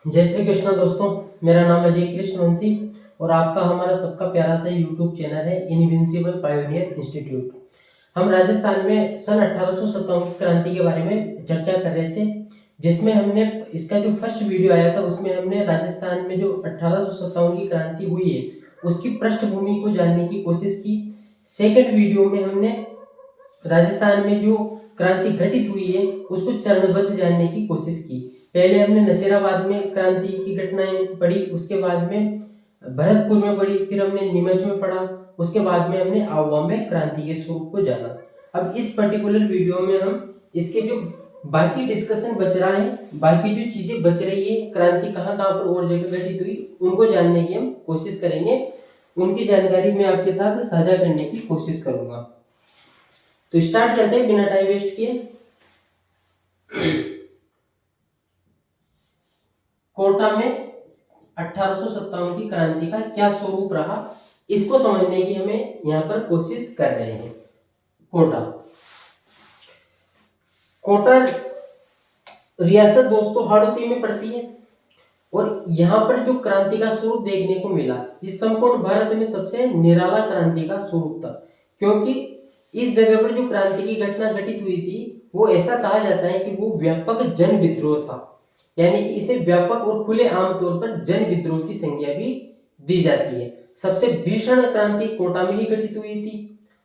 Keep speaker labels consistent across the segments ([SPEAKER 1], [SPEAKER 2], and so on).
[SPEAKER 1] जय श्री कृष्ण दोस्तों। मेरा नाम अजय कृष्ण वंशी और आपका हमारा सबका प्यारा सा यूट्यूब चैनल है इनविंसिबल पायोनियर इंस्टीट्यूट। हम राजस्थान में सन 1857 की क्रांति के बारे में चर्चा कर रहे थे, जिसमें हमने इसका जो फर्स्ट वीडियो आया था उसमें हमने राजस्थान में जो 1857 की क्रांति हुई है उसकी पृष्ठभूमि को जानने की कोशिश की। सेकंड वीडियो में हमने राजस्थान में जो क्रांति घटित हुई है उसको चरणबद्ध जानने की कोशिश की। पहले हमने नसीराबाद में क्रांति की घटनाएं पढ़ी, उसके बाद में भरतपुर में पढ़ी, फिर हमने नीमच में पढ़ा, उसके बाद में हमने आहुआ में क्रांति के स्वरूप को जाना। अब इस पर्टिकुलर वीडियो में हम इसके जो बाकी डिस्कशन बच रहा है, बाकी जो चीजें बच रही है, क्रांति कहाँ कहाँ पर और जगह घटित हुई उनको जानने की हम कोशिश करेंगे। उनकी जानकारी मैं आपके साथ साझा करने की कोशिश करूंगा। तो स्टार्ट करते हैं बिना टाइम वेस्ट किए। कोटा में 1857 की क्रांति का क्या स्वरूप रहा, इसको समझने की हमें यहाँ पर कोशिश कर रहे हैं। कोटा रियासत दोस्तों हाड़ौती में पड़ती है और यहाँ पर जो क्रांति का स्वरूप देखने को मिला इस संपूर्ण भारत में सबसे निराला क्रांति का स्वरूप था, क्योंकि इस जगह पर जो क्रांति की घटना घटित हुई थी वो ऐसा कहा जाता है कि वो व्यापक जन विद्रोह था, यानी कि इसे व्यापक और खुले आम तौर पर जन विद्रोह की संज्ञा भी दी जाती है। सबसे भीषण क्रांति कोटा में ही घटित हुई थी।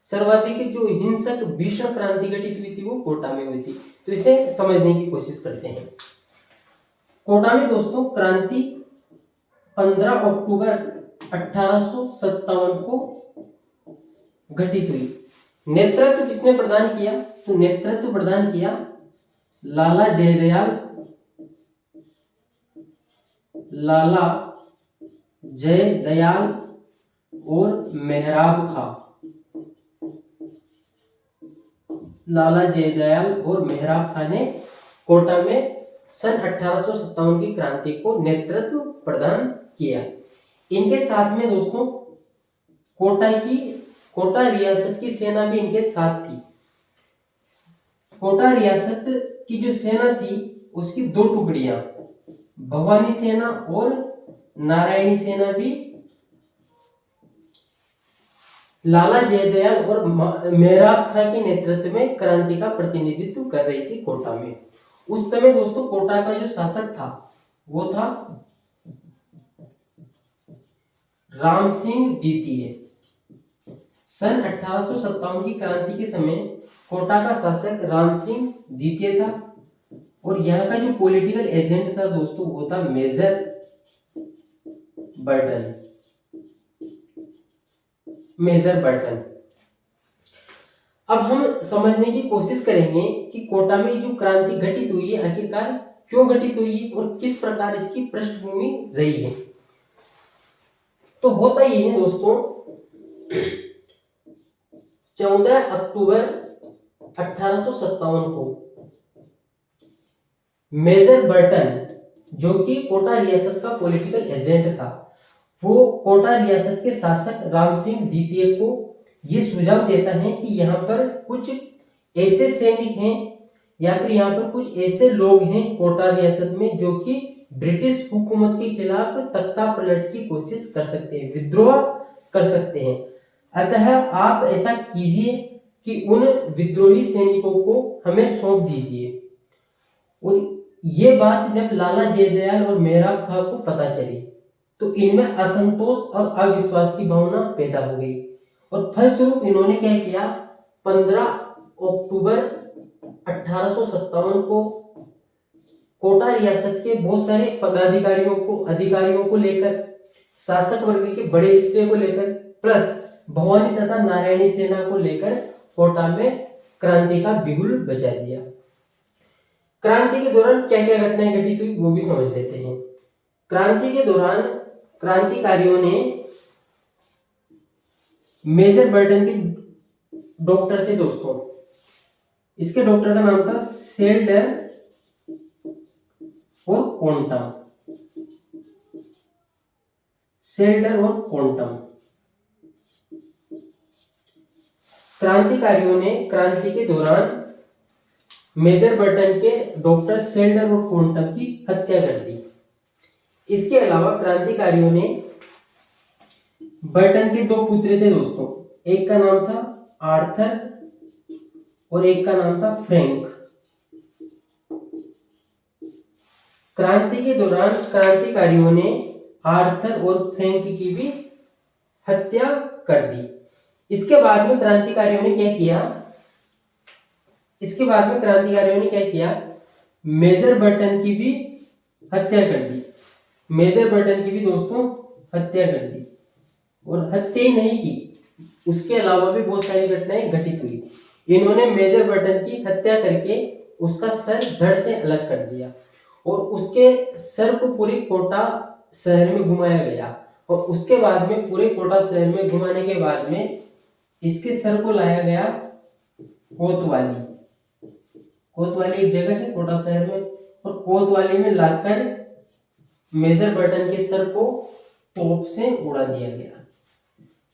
[SPEAKER 1] सर्वाधिक जो हिंसक भीषण क्रांति घटित हुई थी वो कोटा में हुई थी। तो इसे समझने की कोशिश करते हैं। कोटा में दोस्तों क्रांति 15 अक्टूबर 1857 को घटित हुई। नेतृत्व किसने प्रदान किया? तो नेतृत्व प्रदान किया लाला जयदयाल और मेहराब खां। लाला जयदयाल और मेहराब खां ने कोटा में सन 1857 की क्रांति को नेतृत्व प्रदान किया। इनके साथ में दोस्तों कोटा रियासत की सेना भी इनके साथ थी। कोटा रियासत की जो सेना थी उसकी दो टुकड़ियां, भवानी सेना और नारायणी सेना भी लाला जयदयाल और मेहराब खां के नेतृत्व में क्रांति का प्रतिनिधित्व कर रही थी कोटा में। उस समय दोस्तों कोटा का जो शासक था वो था राम सिंह द्वितीय। सन 1857 की क्रांति के समय कोटा का शासक राम सिंह द्वितीय था और यहाँ का जो पॉलिटिकल एजेंट था दोस्तों वो था मेजर बर्टन। अब हम समझने की कोशिश करेंगे कि कोटा में जो क्रांति घटित हुई है आखिरकार क्यों घटित हुई है और किस प्रकार इसकी पृष्ठभूमि रही है। तो होता ये है दोस्तों 14 अक्टूबर 1857 को मेजर बर्टन, जो कि कोटा रियासत का पॉलिटिकल एजेंट था, वो कोटा रियासत के शासक राम सिंह द्वितीय को ये सुझाव देता है कि यहाँ पर कुछ ऐसे सैनिक हैं या फिर यहाँ पर कुछ ऐसे लोग हैं कोटा रियासत में जो कि ब्रिटिश हुकूमत के खिलाफ तख्ता पलट की कोशिश कर सकते हैं, विद्रोह कर सकते हैं। अतः आप ऐसा कीजिए कि उन विद्रोही सैनिकों को हमें सौंप दीजिए। और ये बात जब लाला जयदयाल और मेहराब खां को पता चली तो इनमें असंतोष और अविश्वास की भावना पैदा हो गई और फलस्वरूप इन्होंने क्या किया, 15 अक्टूबर 1857 को कोटा रियासत के बहुत सारे अधिकारियों को लेकर, शासक वर्ग के बड़े हिस्से को लेकर प्लस भवानी तथा नारायणी सेना को लेकर कोटा में क्रांति का बिगुल बजा दिया। क्रांति के दौरान क्या क्या घटनाएं घटित हुई वो भी समझ लेते हैं। क्रांति के दौरान क्रांतिकारियों ने मेजर बर्टन के डॉक्टर थे दोस्तों, इसके डॉक्टर का नाम था सेल्डर और क्वांटम। क्रांतिकारियों ने क्रांति के दौरान मेजर बर्टन के डॉक्टर सेल्डर और क्वांटम की हत्या कर दी। इसके अलावा क्रांतिकारियों ने बर्टन के दो पुत्र थे दोस्तों, एक का नाम था आर्थर और एक का नाम था फ्रैंक। क्रांति के दौरान क्रांतिकारियों ने आर्थर और फ्रैंक की भी हत्या कर दी। इसके बाद में क्रांतिकारियों ने क्या किया, मेजर बर्टन की भी हत्या कर दी। मेजर बर्टन की भी दोस्तों हत्या कर दी, और हत्या ही नहीं की, उसके अलावा भी बहुत सारी घटनाएं घटित हुई। इन्होंने मेजर बर्टन की हत्या करके उसका सर धड़ से अलग कर दिया और उसके सर को पूरी कोटा शहर में घुमाया गया, और उसके बाद में पूरे कोटा शहर में घुमाने के बाद में इसके सर को लाया गया कोतवाली। कोतवाली एक जगह है कोटा शहर में, और कोतवाली में लाकर मेजर बर्टन के सर को तोप से उड़ा दिया गया।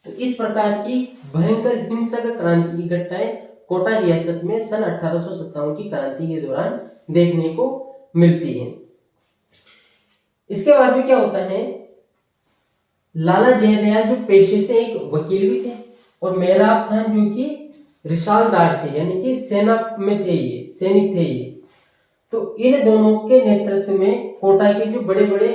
[SPEAKER 1] तो इस प्रकार की भयंकर हिंसक क्रांति की घटनाएं कोटा रियासत में सन 1857 की क्रांति के दौरान देखने को मिलती हैं। इसके बाद में क्या होता है, लाला जयदयाल जो पेशे से एक वकील भी थे, और मेहराब खान जो कि रिशालदार थे, यानी कि सेना में थे, ये सैनिक थे ये। तो इन दोनों के नेतृत्व में कोटा के जो बड़े-बड़े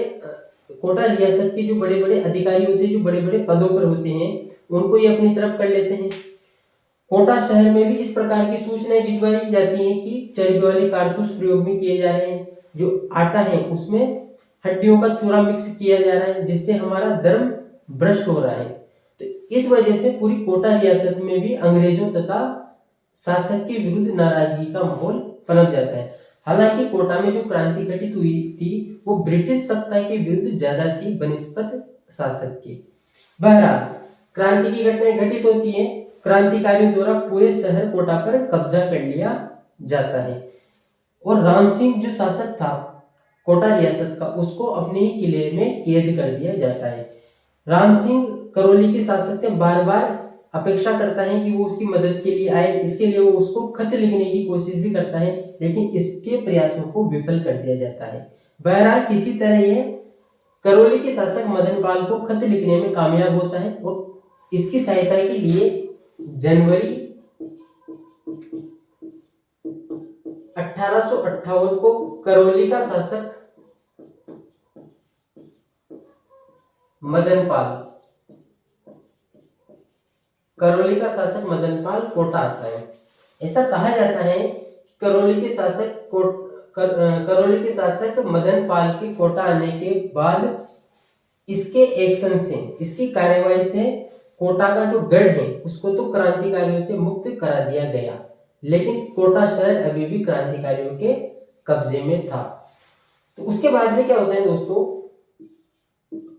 [SPEAKER 1] कोटा रियासत के जो बड़े-बड़े अधिकारी होते हैं, जो बड़े-बड़े पदों पर होते हैं, उनको ये अपनी तरफ कर लेते हैं। कोटा शहर में भी इस प्रकार की सूचनाएं भिजवाई जाती हैं कि चर्बी वाले कारतूस प्रयोग में किए जा रहे हैं, जो आटा है उसमें हड्डियों का चूरा मिक्स किया जा रहा है, जिससे हमारा धर्म भ्रष्ट हो रहा है। तो इस वजह से पूरी कोटा रियासत में भी अंग्रेजों तथा शासक के विरुद्ध नाराजगी का माहौल पनप जाता है। हालांकि कोटा में जो क्रांति घटित हुई थी वो ब्रिटिश सत्ता के विरुद्ध ज्यादा थी बनिस्पत शासक के। बहरहाल क्रांति की घटनाएं घटित होती हैं, क्रांतिकारियों द्वारा पूरे शहर कोटा पर कब्जा कर लिया जाता है, और राम सिंह जो शासक था कोटा रियासत का, उसको अपने ही किले में कैद कर दिया जाता है। राम सिंह करौली के शासक से बार बार अपेक्षा करता है कि वो उसकी मदद के लिए आए, इसके लिए वो उसको खत लिखने की कोशिश भी करता है, लेकिन इसके प्रयासों को विफल कर दिया जाता है। बहरहाल किसी तरह ये करौली के शासक मदन पाल को खत लिखने में कामयाब होता है, और इसकी सहायता के लिए जनवरी 1858 को करौली का शासक मदन पाल कोटा आता है। ऐसा कहा जाता है कि करौली के शासक मदन पाल के कोटा आने के बाद इसके एक्शन से, इसकी कार्यवाही से कोटा का जो गढ़ है उसको तो क्रांतिकारियों से मुक्त करा दिया गया, लेकिन कोटा शहर अभी भी क्रांतिकारियों के कब्जे में था। तो उसके बाद में क्या होता है दोस्तों,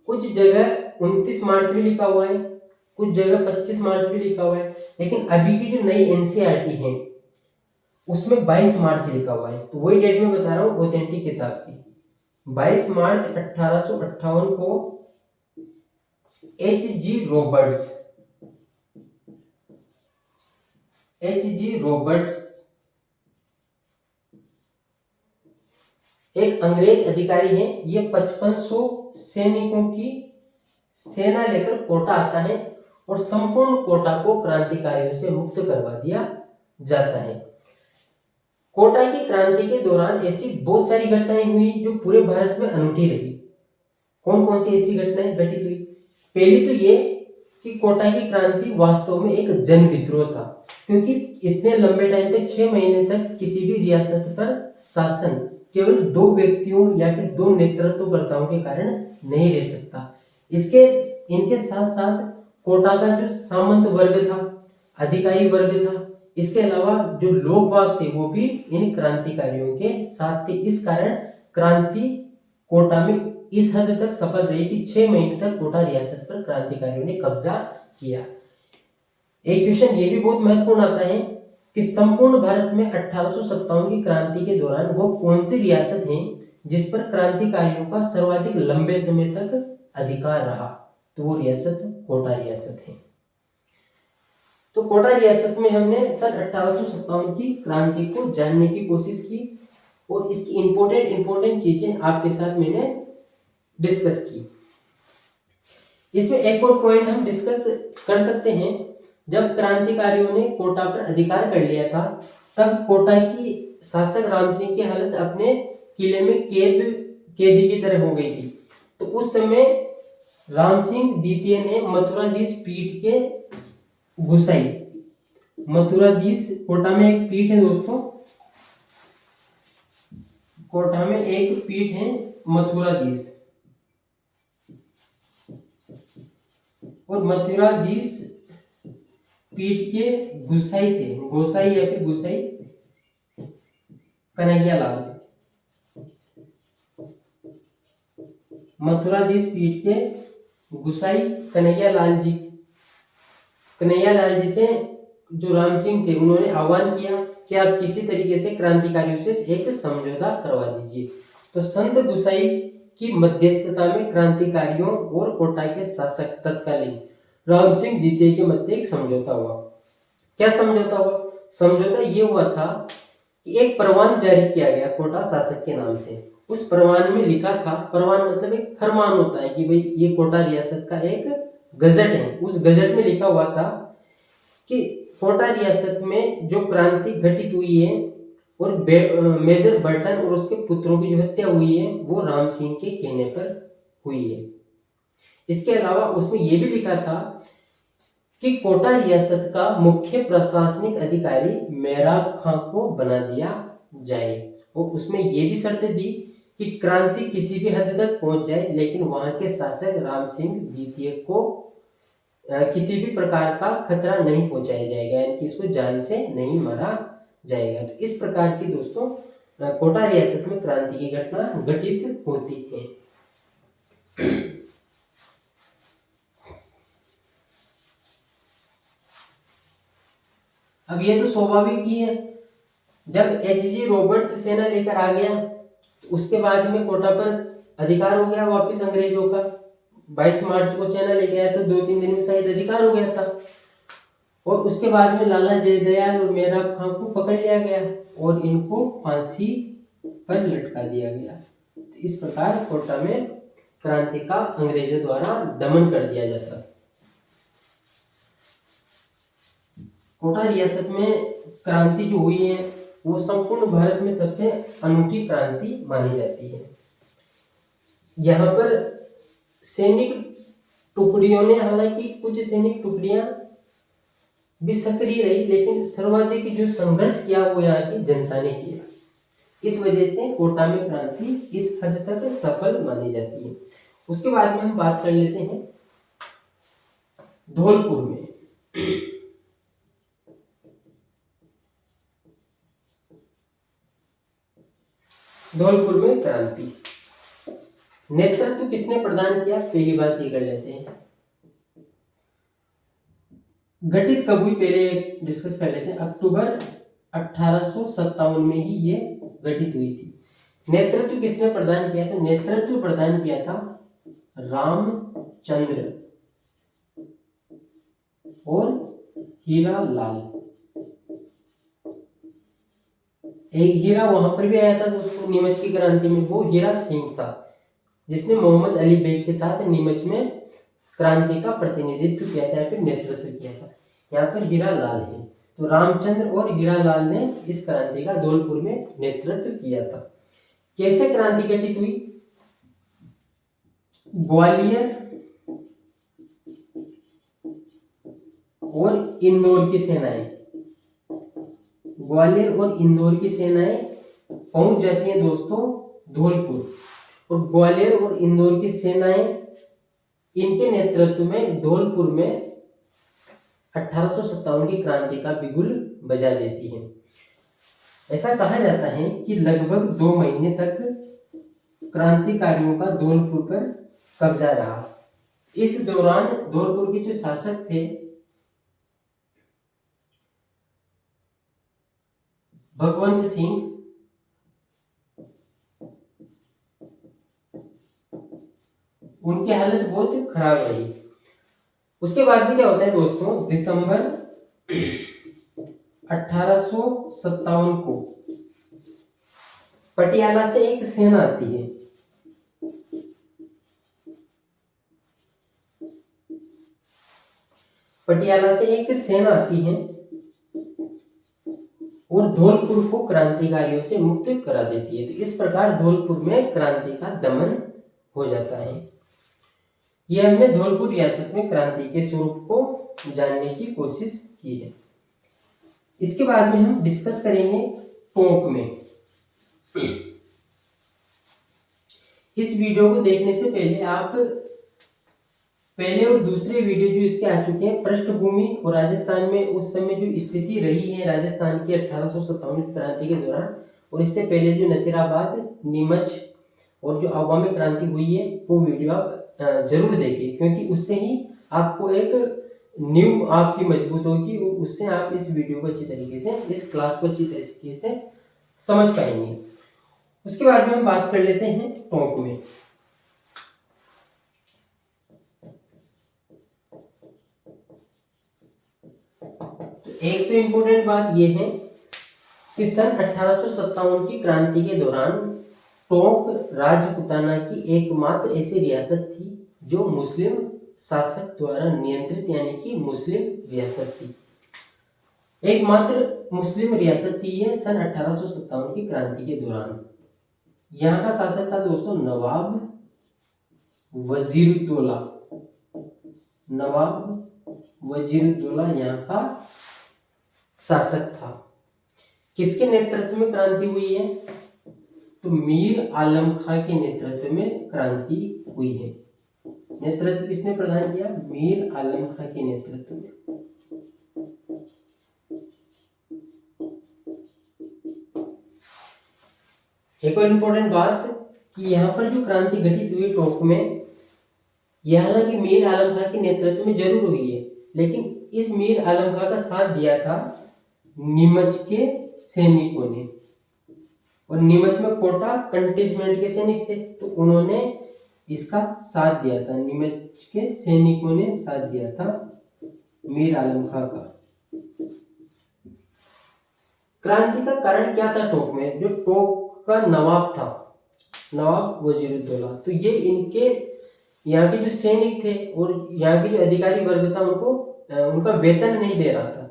[SPEAKER 1] कुछ जगह 29 मार्च भी लिखा हुआ है, कुछ जगह 25 मार्च भी लिखा हुआ है, लेकिन अभी की जो नई एनसीईआरटी है उसमें 22 मार्च लिखा हुआ है। तो वही डेट में बता रहा हूँ ऑथेंटिक किताब की। 22 मार्च 1858 को H.G. रॉबर्ट्स एक अंग्रेज अधिकारी है। ये 5500 सैनिकों की सेना लेकर कोटा आता है और संपूर्ण कोटा को क्रांतिकारियों से मुक्त करवा दिया जाता है। कोटा की क्रांति के दौरान ऐसी बहुत सारी घटनाएं हुई जो पूरे भारत में अनूठी रही। कौन कौन सी ऐसी घटनाएं घटित हुई? पहली तो ये कि कोटा की क्रांति वास्तव में एक जन विद्रोह था, क्योंकि इतने लंबे टाइम तक 6 महीने तक किसी भी रियासत पर शासन केवल 2 व्यक्तियों या फिर 2 नेतृत्वकर्ताओं के कारण नहीं रह सकता। इनके साथ साथ कोटा का जो सामंत वर्ग था, अधिकारी वर्ग था, इसके अलावा जो लोग बाग थे वो भी इन क्रांतिकारियों के साथ थे। इस कारण क्रांति कोटा में इस हद तक सफल रही कि 6 महीने तक कोटा रियासत पर क्रांतिकारियों ने कब्जा किया। एक क्वेश्चन ये भी बहुत महत्वपूर्ण आता है कि संपूर्ण भारत में 1857 की क्रांति के दौरान वो कौन सी रियासत है जिस पर क्रांतिकारियों का सर्वाधिक लंबे समय तक अधिकार रहा? तो वो रियासत कोटा रियासत है। तो कोटा रियासत में हमने सन 1857 की क्रांति को जानने की कोशिश की और इसकी इंपॉर्टेंट चीजें आपके साथ मैंने डिस्कस की। इसमें एक और पॉइंट हम डिस्कस कर सकते हैं, जब क्रांतिकारियों ने कोटा पर अधिकार कर लिया था तब कोटा की शासक राम सिंह की हालत अपने किले में कैदी की तरह हो गई थी। तो उस समय राम सिंह द्वितीय ने मथुराधीश पीठ के घुसाई। मथुराधीश कोटा में एक पीठ है दोस्तों, कोटा में एक पीठ है मथुराधीश, और मथुराधीश पीठ के गोसाई थे, गोसाई या फिर गोसाई कन्हैयालाल। मथुराधीश पीठ के गोसाई कन्हैयालाल जी से जो राम सिंह थे उन्होंने आह्वान किया कि आप किसी तरीके से क्रांतिकारियों से एक समझौता करवा दीजिए। तो संत गोसाई की मध्यस्थता में क्रांतिकारियों और कोटा के शासक तत्कालीन राम सिंह द्वितीय के मध्य एक समझौता हुआ। क्या समझौता हुआ? समझौता ये हुआ था कि एक परवान जारी किया गया कोटा शासक के नाम से। उस परवान में लिखा था, परवान मतलब एक फरमान होता है कि भाई ये कोटा रियासत का एक गजट है। उस गजट में लिखा हुआ था कि कोटा रियासत में जो क्रांति घटित हुई है और मेजर बर्टन और उसके पुत्रों की जो हत्या हुई है वो राम सिंह के कहने पर हुई है। इसके अलावा उसमें यह भी लिखा था कि कोटा रियासत का मुख्य प्रशासनिक अधिकारी मेहराब खां को बना दिया जाए, और उसमें यह भी शर्त दी कि क्रांति किसी भी हद तक पहुंच जाए लेकिन वहां के शासक राम सिंह द्वितीय को किसी भी प्रकार का खतरा नहीं पहुंचाया जाएगा, यानी कि इसको जान से नहीं मारा जाएगा। तो इस प्रकार की दोस्तों कोटा रियासत में क्रांति की घटना घटित होती है। अब ये तो स्वाभाविक ही है, जब एच.जी. रॉबर्ट्स सेना लेकर आ गया तो उसके बाद में कोटा पर अधिकार हो गया वापस अंग्रेजों का। 22 मार्च को सेना लेके आया तो 2-3 दिन में शायद अधिकार हो गया था, और उसके बाद में लाला जयदयाल और मेहराब खां को पकड़ लिया गया और इनको फांसी पर लटका दिया गया। तो इस प्रकार कोटा में क्रांति का अंग्रेजों द्वारा दमन कर दिया जाता। कोटा रियासत में क्रांति जो हुई है वो संपूर्ण भारत में सबसे अनूठी क्रांति मानी जाती है। यहाँ पर सैनिक टुकड़ियों ने, हालांकि कुछ सैनिक टुकड़ियां भी सक्रिय रही, लेकिन सर्वाधिक जो संघर्ष किया वो यहाँ की जनता ने किया। इस वजह से कोटा में क्रांति इस हद तक सफल मानी जाती है। उसके बाद में हम बात कर लेते हैं धौलपुर में। धौलपुर में क्रांति नेतृत्व किसने प्रदान किया, पहली बात ये कर लेते हैं। घटित कब हुई पहले डिस्कस कर लेते हैं। अक्टूबर 1857 में ही ये गठित हुई थी। नेतृत्व किसने प्रदान किया? तो नेतृत्व प्रदान किया था रामचंद्र और हीरालाल। एक हीरा वहां पर भी आया था दोस्तों नीमच की क्रांति में, वो हीरा सिंह था जिसने मोहम्मद अली बेग के साथ नीमच में क्रांति का प्रतिनिधित्व किया था या फिर नेतृत्व किया था। यहाँ पर हीरालाल है, तो रामचंद्र और हीरालाल ने इस क्रांति का धौलपुर में नेतृत्व किया था। कैसे क्रांति घटित हुई? ग्वालियर और इंदौर की सेनाएं, ग्वालियर और इंदौर की सेनाएं पहुंच जाती हैं दोस्तों धौलपुर, और ग्वालियर और इंदौर की सेनाएं इनके नेतृत्व में धौलपुर में 1857 की क्रांति का बिगुल बजा देती है। ऐसा कहा जाता है कि लगभग 2 महीने तक क्रांतिकारियों का धौलपुर पर कब्जा रहा। इस दौरान धौलपुर के जो शासक थे भगवंत सिंह, उनकी हालत बहुत खराब रही। उसके बाद में क्या होता है दोस्तों, दिसंबर 1857 को पटियाला से एक सेना आती है। पटियाला से एक सेना आती है और धौलपुर को क्रांतिकारियों से मुक्त करा देती है। तो इस प्रकार धौलपुर में क्रांति का दमन हो जाता है। यह हमने धौलपुर रियासत में क्रांति के स्वरूप को जानने की कोशिश की है। इसके बाद में हम डिस्कस करेंगे टोंक में। इस वीडियो को देखने से पहले आप पहले और दूसरे वीडियो जो इसके आ चुके हैं, पृष्ठभूमि और राजस्थान में उस समय जो स्थिति रही है राजस्थान की 1857 क्रांति के दौरान, और इससे पहले जो नसीराबाद, नीमच और जो अवामी क्रांति हुई है, वो वीडियो आप जरूर देखें, क्योंकि उससे ही आपको एक नींव आपकी मजबूत होगी और उससे आप इस वीडियो को अच्छी तरीके से, इस क्लास को अच्छी तरीके से समझ पाएंगे। उसके बाद में हम बात कर लेते हैं टोंक में। एक तो इम्पोर्टेंट बात यह है कि सन 1857 की क्रांति के दौरान टोंक राजपुताना की एकमात्र ऐसी रियासत थी जो मुस्लिम शासक द्वारा नियंत्रित, यानी कि मुस्लिम रियासत थी। एकमात्र मुस्लिम रियासत थी यह सन 1857 की क्रांति के दौरान। यहाँ का शासक था दोस्तों नवाब वजीरुद्दौला। नवाब वजीरुद्दौला यहाँ का शासक था। किसके नेतृत्व में क्रांति हुई है? तो मीर आलम खां के नेतृत्व में क्रांति हुई है। नेतृत्व किसने प्रदान किया? मीर आलम खां के नेतृत्व में। एक और इम्पोर्टेंट बात कि यहाँ पर जो क्रांति घटित हुई टोंक में, यह हालांकि मीर आलम खां के नेतृत्व में जरूर हुई है, लेकिन इस मीर आलम खां का साथ दिया था नीमच के सैनिकों ने, और नीमच में कोटा कंटेनमेंट के सैनिक थे, तो उन्होंने इसका साथ दिया था। नीमच के सैनिकों ने साथ दिया था मीर आलम खां का। क्रांति का कारण क्या था टोंक में? जो टोंक का नवाब था, नवाब वजीरुद्दौला, तो ये इनके यहाँ के जो सैनिक थे और यहाँ के जो अधिकारी वर्ग था, उनको उनका वेतन नहीं दे रहा था।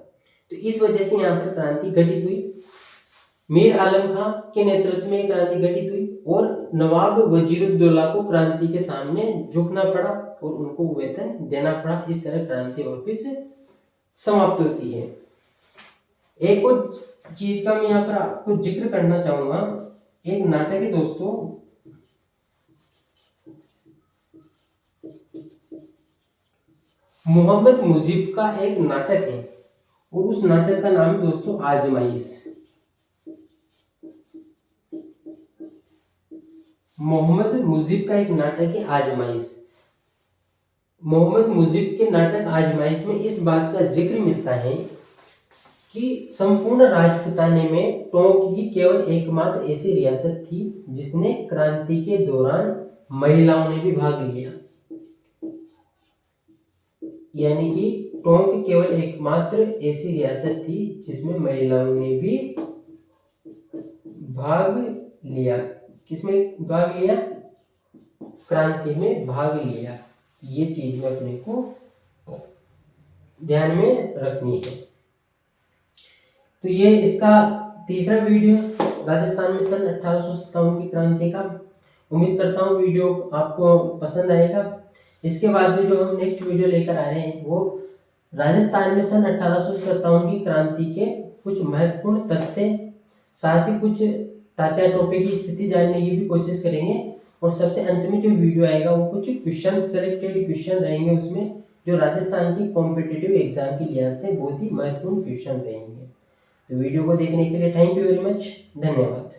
[SPEAKER 1] तो इस वजह से यहाँ पर क्रांति घटित हुई। मीर आलम खां के नेतृत्व में क्रांति घटित हुई और नवाब वजीरुद्दौला को क्रांति के सामने झुकना पड़ा और उनको वेतन देना पड़ा। इस तरह क्रांति वापस समाप्त होती है। एक और चीज का मैं यहाँ पर आपको जिक्र करना चाहूंगा। एक नाटक है दोस्तों, मोहम्मद मुजीब का एक नाटक है और उस नाटक का नाम है दोस्तों आजमाइश। मोहम्मद मुजीब का एक नाटक है आजमाइश। मोहम्मद मुजीब के नाटक आजमाइश में इस बात का जिक्र मिलता है कि संपूर्ण राजपुताने में टोंक ही केवल एकमात्र ऐसी रियासत थी जिसने क्रांति के दौरान महिलाओं ने भी भाग लिया। यानी कि टोंक केवल एकमात्र ऐसी रियासत थी जिसमें महिलाओं ने भी भाग लिया। किसमें भाग लिया? क्रांति में भाग लिया। ये चीज में अपने को ध्यान में रखनी है। तो ये इसका तीसरा वीडियो राजस्थान में सन 1857 की क्रांति का। उम्मीद करता हूँ वीडियो आपको पसंद आएगा। इसके बाद में जो हम नेक्स्ट वीडियो लेकर आ रहे हैं वो राजस्थान में सन 1857 की क्रांति के कुछ महत्वपूर्ण तथ्य, साथ ही कुछ तात्या टोपे की स्थिति जानने की भी कोशिश करेंगे। और सबसे अंत में जो वीडियो आएगा वो कुछ क्वेश्चन, सेलेक्टेड क्वेश्चन रहेंगे उसमें, जो राजस्थान की कॉम्पिटिटिव एग्जाम के लिहाज से बहुत ही महत्वपूर्ण क्वेश्चन रहेंगे। तो वीडियो को देखने के लिए थैंक यू वेरी मच, धन्यवाद।